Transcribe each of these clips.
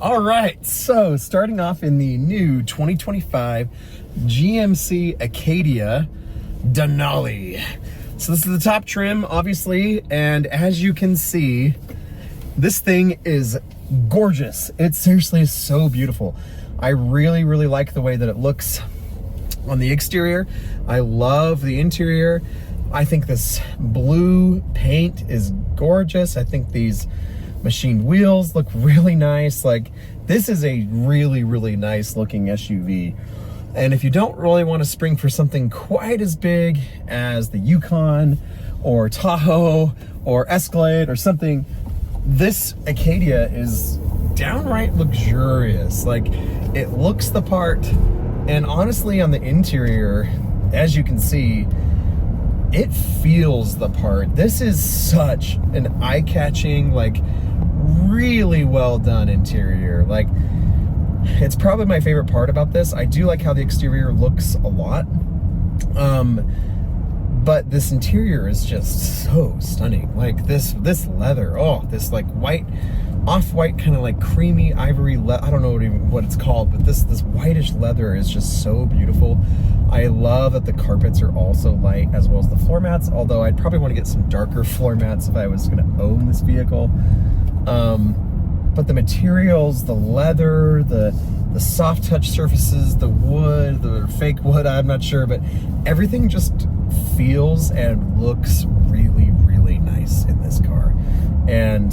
All right, so starting off in the new 2025 GMC Acadia Denali. So this is the top trim, obviously, and as you can see, this thing is gorgeous. It seriously is so beautiful. I really like the way that it looks on the exterior. I love the interior. I think this blue paint is gorgeous. I think these machined wheels look really nice. Like, this is a really nice looking SUV. And if you don't really want to spring for something quite as big as the Yukon or Tahoe or Escalade or something, this Acadia is downright luxurious. Like, it looks the part, and honestly on the interior, as you can see, it feels the part. This is such an eye-catching, like, really well done interior. Like, it's probably my favorite part about this. I do like how the exterior looks a lot, but this interior is just so stunning. Like, this leather, oh, this like white, off-white kind of like creamy ivory I don't know what it's called, but this whitish leather is just so beautiful. I love that the carpets are also light, as well as the floor mats, although I'd probably want to get some darker floor mats if I was going to own this vehicle. But the materials, the leather, the soft touch surfaces, the wood, the fake wood, I'm not sure, but everything just feels and looks really nice in this car. And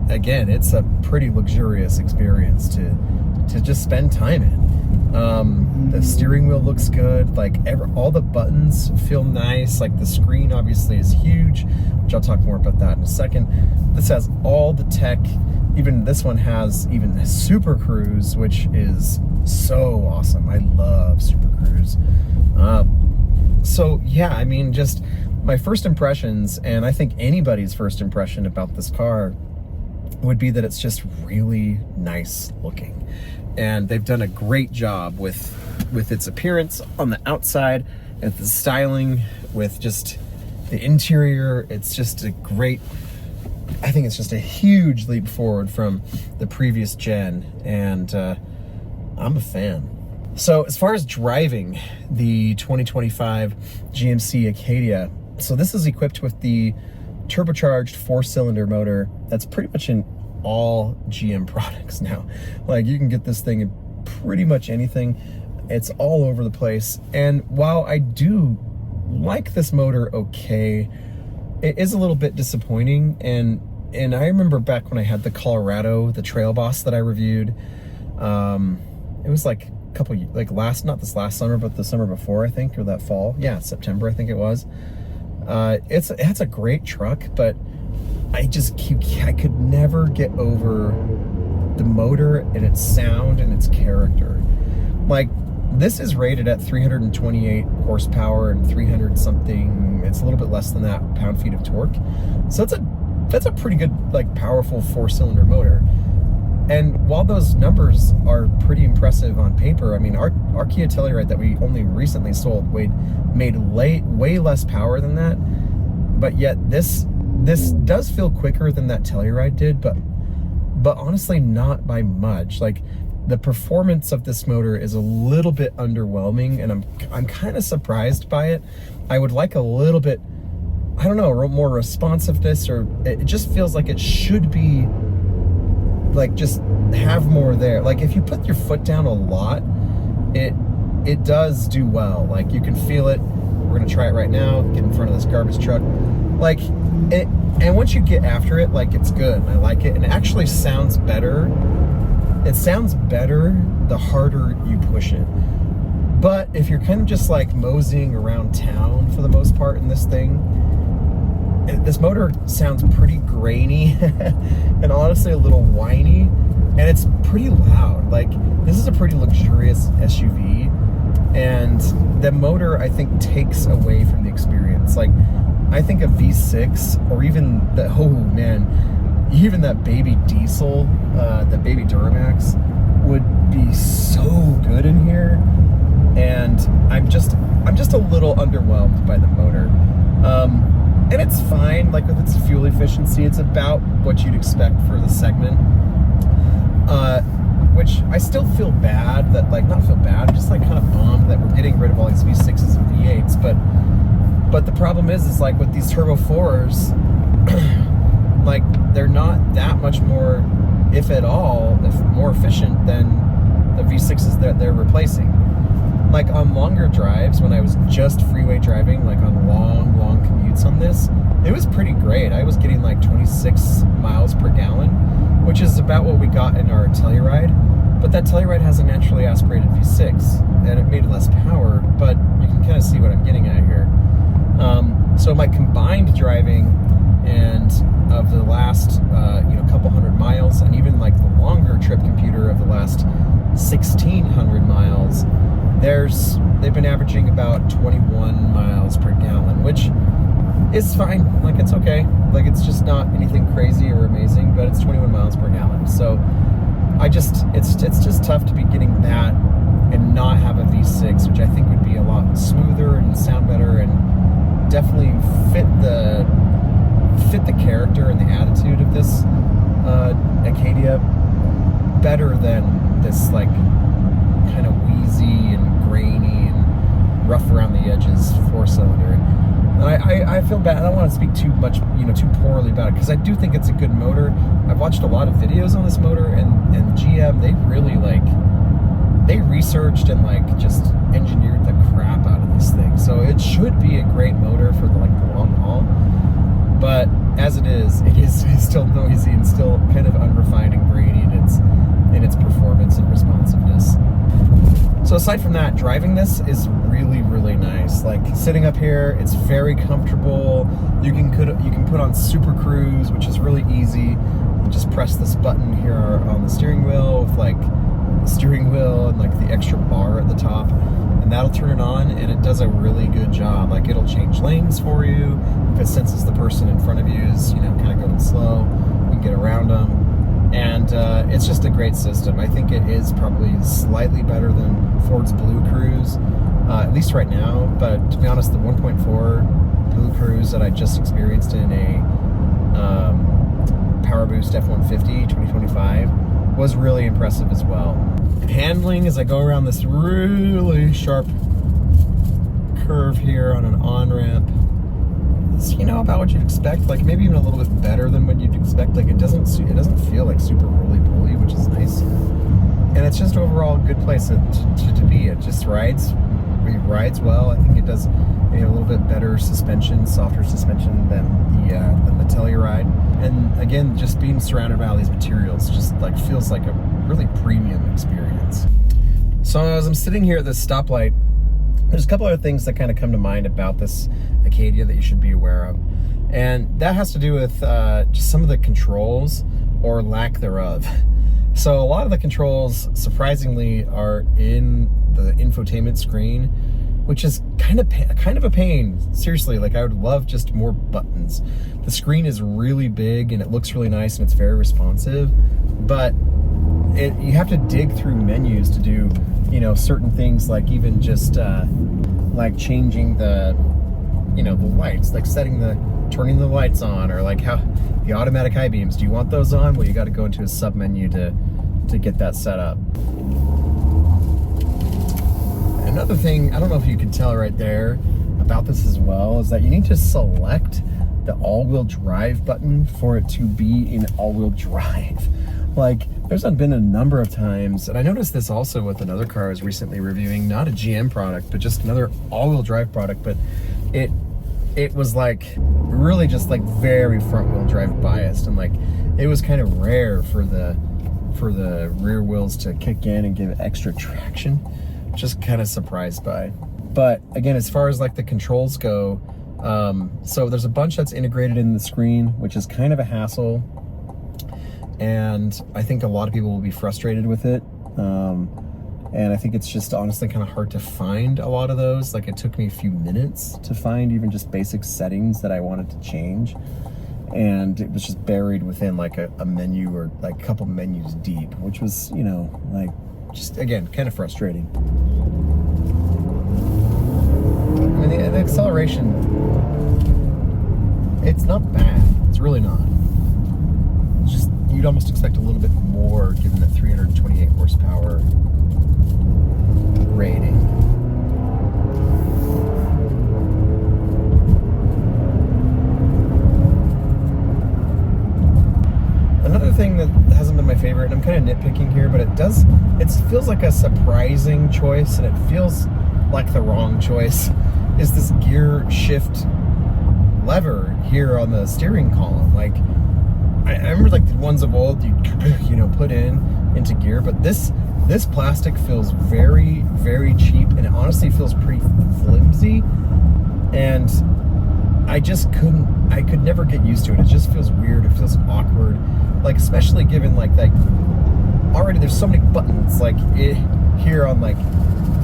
again, it's a pretty luxurious experience to just spend time in. The steering wheel looks good. Like, all the buttons feel nice. Like, the screen obviously is huge, which I'll talk more about that in a second. This has all the tech. Even this one has even Super Cruise, which is so awesome. I love Super Cruise. So yeah, I mean, just my first impressions, and I think anybody's first impression about this car would be that it's just really nice looking. And they've done a great job with its appearance on the outside, and the styling, with just the interior. It's just a great, I think it's just a huge leap forward from the previous gen, and I'm a fan. So as far as driving the 2025 GMC Acadia, so this is equipped with the turbocharged 4-cylinder motor that's pretty much in all GM products now. Like, you can get this thing in pretty much anything. It's all over the place. And while I do like this motor okay, it is a little bit disappointing. And I remember back when I had the Colorado, the Trail Boss that I reviewed, it was like a couple, like not this last summer, but the summer before, I think, or that fall. Yeah, September, I think it was. It's a great truck, but I could never get over the motor and its sound and its character. Like, this is rated at 328 horsepower and 300 something, it's a little bit less than that, pound-feet of torque. So that's a pretty good, like, powerful 4-cylinder motor. And while those numbers are pretty impressive on paper, I mean, our Kia Telluride that we only recently sold made way less power than that, but yet this does feel quicker than that Telluride did, but honestly not by much. Like, the performance of this motor is a little bit underwhelming, and I'm kind of surprised by it. I would like a little bit, I don't know, more responsiveness, or it just feels like it should be, like, just have more there. Like, if you put your foot down a lot, it does do well. Like, you can feel it. We're gonna try it right now, get in front of this garbage truck. Like, and once you get after it, like, it's good. I like it, and it actually sounds better. It sounds better the harder you push it. But if you're kind of just like moseying around town for the most part in this thing, this motor sounds pretty grainy and honestly a little whiny, and it's pretty loud. Like, this is a pretty luxurious SUV, and the motor, I think, takes away from the experience. Like, I think a V6, or even even that baby diesel, the baby Duramax, would be so good in here. And I'm just a little underwhelmed by the motor. And it's fine, like, with its fuel efficiency, it's about what you'd expect for the segment. which I still feel bad that, like, not feel bad, just like kind of bummed that we're getting rid of all these V6s and V8s, but the problem is like with these Turbo 4s, like, they're not that much more, if at all, if more efficient than the V6s that they're replacing. Like, on longer drives, when I was just freeway driving, like on long commutes on this, it was pretty great. I was getting like 26 miles per gallon, which is about what we got in our Telluride. But that Telluride has a naturally aspirated V6, and it made less power, but you can kind of see what I'm getting at here. So my combined driving and of the last couple hundred miles, and even like the longer trip computer of the last 1,600 miles, they've been averaging about 21 miles per gallon, which is fine. Like, it's okay. Like, it's just not anything crazy or amazing, but it's 21 miles per gallon. So it's just tough to be getting that and not have a V6, which I think would be a lot smoother and sound better and definitely fit the character and the attitude of this Acadia better than this, like, kind of wheezy and grainy and rough around the edges 4-cylinder. And I feel bad. I don't want to speak too much, too poorly about it, because I do think it's a good motor. I've watched a lot of videos on this motor, and GM, they really, like, they researched and, like, just engineered the crap out of this thing. So it should be a great motor for the long haul. But as it is still noisy and still kind of unrefined and grainy in its performance and responsiveness. So aside from that, driving this is really, really nice. Like, sitting up here, it's very comfortable. You can put on Super Cruise, which is really easy. You just press this button here on the steering wheel with, like, the steering wheel and, like, the extra bar at the top, and that'll turn it on, and it does a really good job. Like, it'll change lanes for you. If it senses the person in front of you is, kind of going slow, you can get around them. And it's just a great system. I think it is probably slightly better than Ford's Blue Cruise, at least right now. But to be honest, the 1.4 Blue Cruise that I just experienced in a Power Boost F-150 2025 was really impressive as well. Handling as I go around this really sharp curve here on an on-ramp, it's, about what you'd expect, like maybe even a little bit better than what you'd expect. Like, it doesn't feel like super roly-poly, which is nice. And it's just overall a good place to be. It just rides well. I think it does a little bit better suspension, softer suspension than the Telluride. And again, just being surrounded by all these materials just like feels like a really premium experience. So as I'm sitting here at this stoplight, there's a couple other things that kind of come to mind about this Acadia that you should be aware of. And that has to do with just some of the controls or lack thereof. So a lot of the controls, surprisingly, are in the infotainment screen, which is kind of a pain. Seriously, like, I would love just more buttons. The screen is really big and it looks really nice and it's very responsive, but you have to dig through menus to do, certain things, like even just like changing the lights, like turning the lights on, or like how the automatic high beams. Do you want those on? Well, you got to go into a sub menu to get that set up. Another thing, I don't know if you can tell right there about this as well, is that you need to select the all-wheel drive button for it to be in all-wheel drive. Like, there's been a number of times, and I noticed this also with another car I was recently reviewing, not a GM product, but just another all-wheel drive product, but it was like really just like very front-wheel drive biased, and like it was kind of rare for the rear wheels to kick in and give extra traction. Just kind of surprised by. But again, as far as like the controls go, so there's a bunch that's integrated in the screen, which is kind of a hassle, and I think a lot of people will be frustrated with it. And I think it's just honestly kind of hard to find a lot of those. Like, it took me a few minutes to find even just basic settings that I wanted to change, and it was just buried within like a menu, or like a couple menus deep, which was, like, just again kind of frustrating. I mean, the acceleration, it's not bad. It's really not. It's just, you'd almost expect a little bit more given that 328 horsepower. favorite, and I'm kind of nitpicking here, but it feels like a surprising choice, and it feels like the wrong choice, is this gear shift lever here on the steering column. Like, I remember like the ones of old you put into gear, but this plastic feels very, very cheap, and it honestly feels pretty flimsy, and I could never get used to it. It just feels weird. It feels awkward, like, especially given like already there's so many buttons like here on like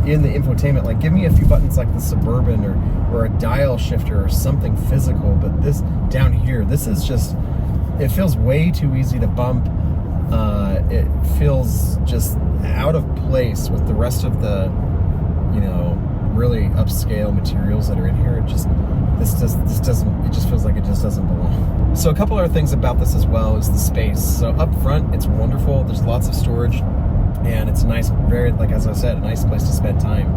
in the infotainment. Like, give me a few buttons like the Suburban or a dial shifter or something physical, but this down here, this is just, it feels way too easy to bump. It feels just out of place with the rest of the, really upscale materials that are in here. It just feels like it just doesn't belong. So a couple other things about this as well is the space. So up front, it's wonderful. There's lots of storage, and it's a nice, very, like as I said, a nice place to spend time.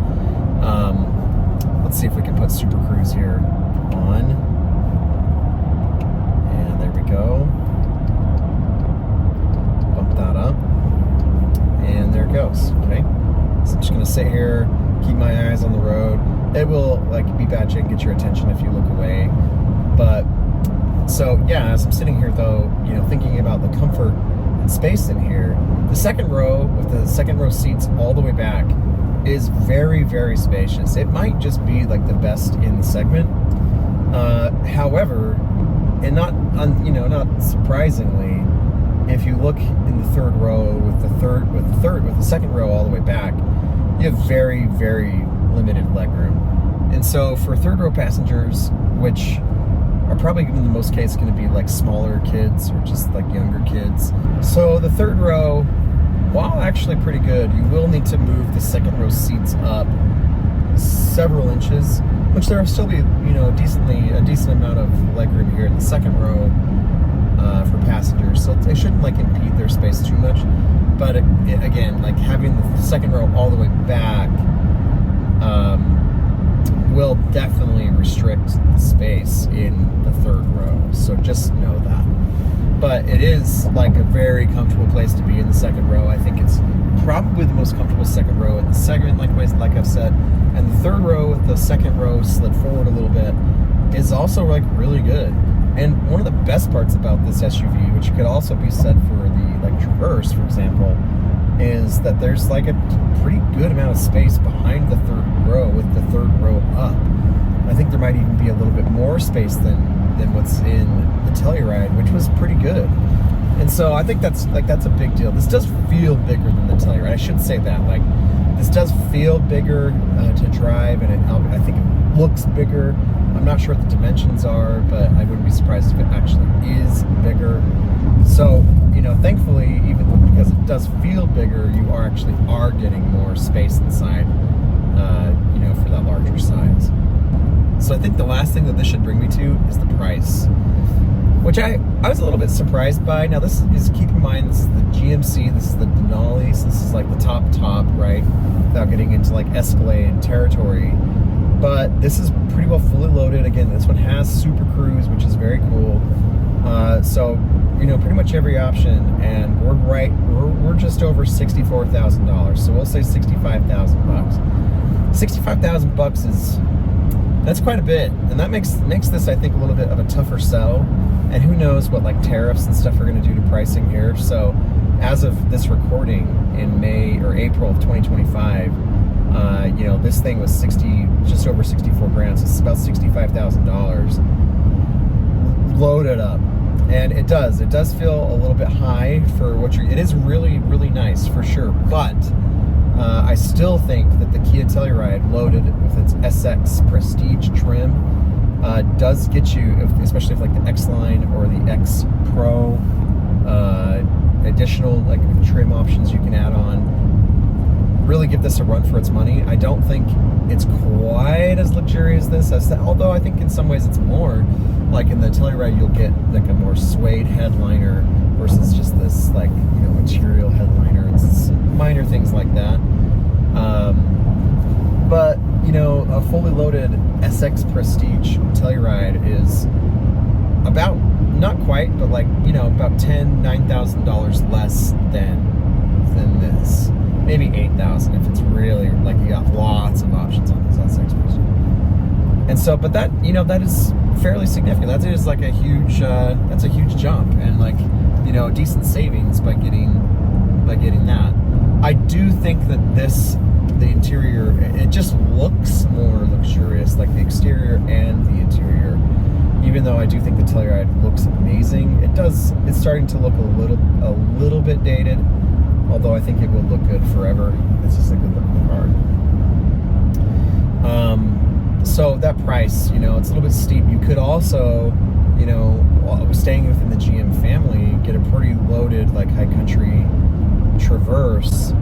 Let's see if we can put Super Cruise here on. And there we go. Bump that up. And there it goes. Okay. So I'm just gonna sit here, keep my eyes on the road. It will like beep at you and get your attention if you look away. But so yeah, as I'm sitting here though, thinking about the comfort and space in here, the second row with the second row seats all the way back is very, very spacious. It might just be like the best in the segment. However, and not surprisingly, if you look in the third row with the second row all the way back, you have very, very limited legroom. And so for third row passengers, which are probably in the most case going to be like smaller kids or just like younger kids. So the third row, while actually pretty good, you will need to move the second row seats up several inches, which there will still be, a decent amount of legroom here in the second row for passengers. So they shouldn't like impede their space too much. But again, like having the second row all the way back will definitely restrict the space in the third row. So just know that. But it is like a very comfortable place to be in the second row. I think it's probably the most comfortable second row in the segment, like I've said. And the third row with the second row slid forward a little bit is also like really good. And one of the best parts about this SUV, which could also be said for the like Traverse, for example, is that there's like a pretty good amount of space behind the third row with the third row up. I think there might even be a little bit more space than what's in the Telluride, which was pretty good. And so I think that's a big deal. This does feel bigger than the Telluride. I should say that. Like, this does feel bigger to drive, and I think it looks bigger. I'm not sure what the dimensions are, but I wouldn't be surprised if it actually is bigger. So, thankfully, even because it does feel bigger, you are getting more space inside, for that larger size. So I think the last thing that this should bring me to is the price, which I was a little bit surprised by. Now this is, keep in mind, this is the GMC, this is the Denali, so this is like the top, right, without getting into like Escalade territory. But this is pretty well fully loaded. Again, this one has Super Cruise, which is very cool. So, pretty much every option, and we're just over $64,000. So we'll say $65,000. $65,000 that's quite a bit, and that makes this, I think, a little bit of a tougher sell. And who knows what like tariffs and stuff are going to do to pricing here. So, as of this recording in May or April of 2025. This thing was just over 64 grand, so it's about $65,000 loaded up. And it does feel a little bit high for what it is really, really nice for sure. But I still think that the Kia Telluride loaded with its SX Prestige trim does get you, especially if like the X Line or the X Pro, additional like trim options you can add on, really give this a run for its money. I don't think it's quite as luxurious as this, although I think in some ways it's more. Like in the Telluride, you'll get like a more suede headliner versus just this like material headliner and some minor things like that. But a fully loaded SX Prestige Telluride is, about, not quite, but like, you know, about $9,000 less than this. Maybe $8,000 if it's really, like, you got lots of options on this X-Person. And so, but that, you know, that is fairly significant. That is like a huge, that's a huge jump, and like, you know, decent savings by getting that. I do think that the interior, it just looks more luxurious, like the exterior and the interior. Even though I do think the Telluride looks amazing, it's starting to look a little bit dated, although I think it will look good forever. It's just a good looking car. So that price, you know, it's a little bit steep. You could also, you know, staying within the GM family, get a pretty loaded, like, high country Traverse,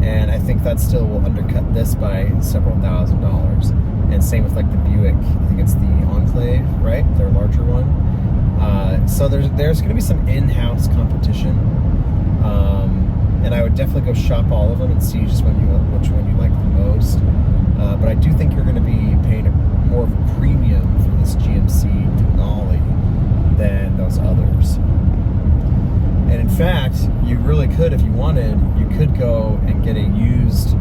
and I think that still will undercut this by several $1,000s. And same with like the Buick. I think it's the Enclave, right? Their larger one. So there's going to be some in-house competition, and I would definitely go shop all of them and see just which one you like the most. But I do think you're going to be paying more of a premium for this GMC Denali than those others. And in fact, you really could, if you wanted, you could go and get a used,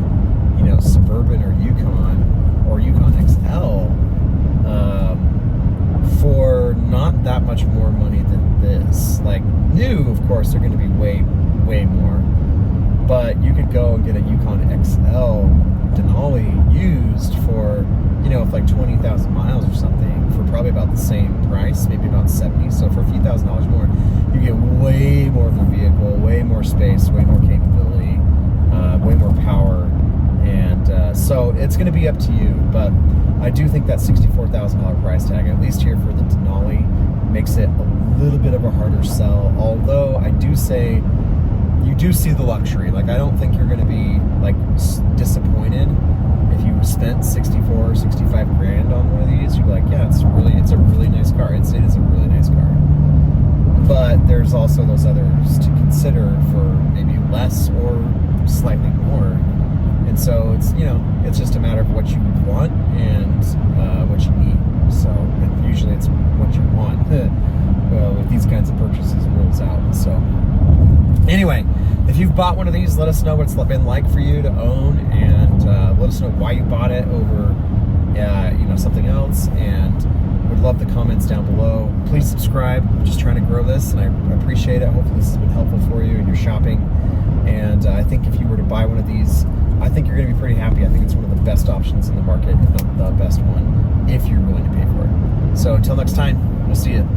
you know, Suburban or Yukon XL for not that much more money than this. Like, new, of course, they're going to be way more. But you could go and get a Yukon XL Denali used for, you know, like 20,000 miles or something, for probably about the same price, maybe about 70. So for a few $1,000s more, you get way more of the vehicle, way more space, way more capability, way more power. And so it's going to be up to you. But I do think that $64,000 price tag, at least here for the Denali, makes it a little bit of a harder sell. Although I do say, you do see the luxury. Like, I don't think you're going to be like disappointed if you spent 64 or 65 grand on one of these. You're like, yeah, it's a really nice car. It is a really nice car. But there's also those others to consider for maybe less or slightly more. And so it's, you know, it's just a matter of what you want and what you need. So usually it's what you want. With these kinds of purchases, rules out. So anyway, if you've bought one of these, let us know what it's been like for you to own, and let us know why you bought it over, you know, something else. And would love the comments down below. Please subscribe. I'm just trying to grow this, and I appreciate it. Hopefully this has been helpful for you in your shopping. And I think if you were to buy one of these, I think you're going to be pretty happy. I think it's one of the best options in the market, if not the best one, if you're willing to pay for it. So until next time, we'll see you.